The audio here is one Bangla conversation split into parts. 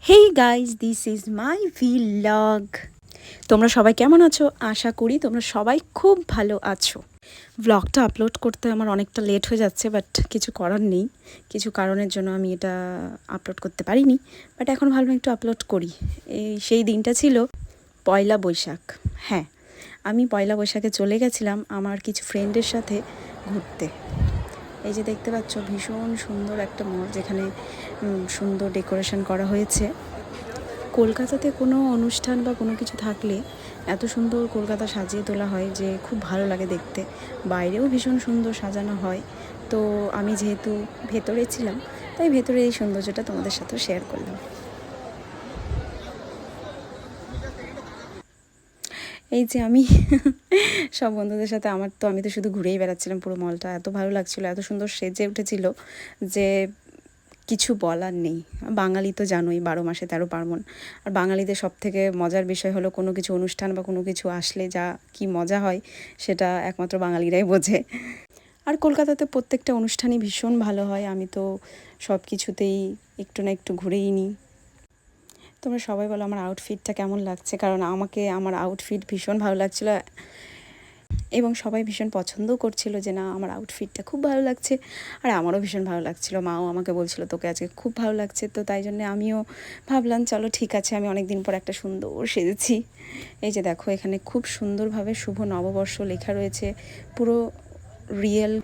Hey guys, this is my vlog. তোমরা সবাই কেমন আছো? আশা করি তোমরা সবাই খুব ভালো আছো। ভ্লগটা আপলোড করতে আমার অনেকটা লেট হয়ে যাচ্ছে, বাট কিছু করার নেই। কিছু কারণের জন্য আমি এটা আপলোড করতে পারিনি, বাট এখন ভাবলাম একটু আপলোড করি। সেই দিনটা ছিল পয়লা বৈশাখ। হ্যাঁ, আমি পয়লা বৈশাখে চলে গেছিলাম আমার কিছু ফ্রেন্ডের সাথে ঘুরতে। এই যে দেখতে পাচ্ছ, ভীষণ সুন্দর একটা মল, যেখানে সুন্দর ডেকোরেশন করা হয়েছে। কলকাতাতে কোনো অনুষ্ঠান বা কোনো কিছু থাকলে এত সুন্দর কলকাতা সাজিয়ে তোলা হয় যে খুব ভালো লাগে দেখতে। বাইরেও ভীষণ সুন্দর সাজানো হয়। তো আমি যেহেতু ভেতরে ছিলাম, তাই ভেতরে এই সৌন্দর্যটা তোমাদের সাথেও শেয়ার করলাম। এই যে আমি সব বন্ধুদের সাথে আমি তো শুধু ঘুরেই বেড়াচ্ছিলাম পুরো মলটা। এত ভালো লাগছিলো, এত সুন্দর সেজে উঠেছিল যে কিছু বলার নেই। বাঙালি তো জানোই, 12 মাসে 13 পার্বণ। আর বাঙালিদের সবথেকে মজার বিষয় হলো কোনো কিছু অনুষ্ঠান বা কোনো কিছু আসলে যা কি মজা হয় সেটা একমাত্র বাঙালিরাই বোঝে। আর কলকাতাতে প্রত্যেকটা অনুষ্ঠানই ভীষণ ভালো হয়। আমি তো সব কিছুতেই একটু না একটু ঘুরেই নিই। তোমরা সবাই বলো আমার আউটফিটটা কেমন লাগছে, কারণ আমাকে আমার আউটফিট ভীষণ ভালো লাগছিলো এবং সবাই ভীষণ পছন্দও করছিল যে না, আমার আউটফিটটা খুব ভালো লাগছে। আর আমারও ভীষণ ভালো লাগছিলো। মাও আমাকে বলছিল তোকে আজকে খুব ভালো লাগছে। তো তাই জন্য আমিও ভাবলাম চলো ঠিক আছে, আমি অনেক দিন পর একটা সুন্দর সেজেছি। এই যে দেখো, এখানে খুব সুন্দরভাবে শুভ নববর্ষ লেখা রয়েছে, পুরো রিয়েল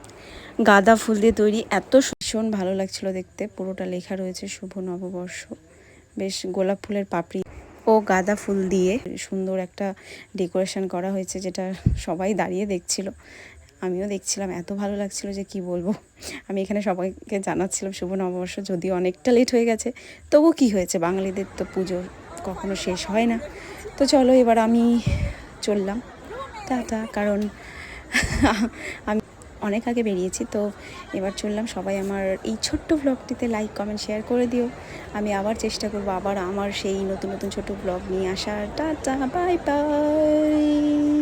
গাঁদা ফুল দিয়ে তৈরি। এত ভীষণ ভালো লাগছিল দেখতে। পুরোটা লেখা রয়েছে শুভ নববর্ষ। বেশ গোলাপ ফুলের পাপড়ি ও গাঁদা ফুল দিয়ে সুন্দর একটা ডেকোরেশন করা হয়েছে, যেটা সবাই দাঁড়িয়ে দেখছিল। আমিও দেখছিলাম, এত ভালো লাগছিল যে কি বলবো। আমি এখানে সবাইকে জানাচ্ছিলাম শুভ নববর্ষ, যদিও অনেকটা লেট হয়ে গেছে, তবু কি হয়েছে, বাঙালিদের তো পুজো কখনো শেষ হয় না। তো চলো এবার আমি চললাম টাটা, কারণ আমি অনেক আগে বেরিয়েছি। তো এবার চললাম। সবাই আমার এই ছোট্ট ব্লগটিতে লাইক কমেন্ট শেয়ার করে দিও। আমি আবার চেষ্টা করবো আবার আমার সেই নতুন নতুন ছোট ব্লগ নিয়ে আসার। Tata, bye bye.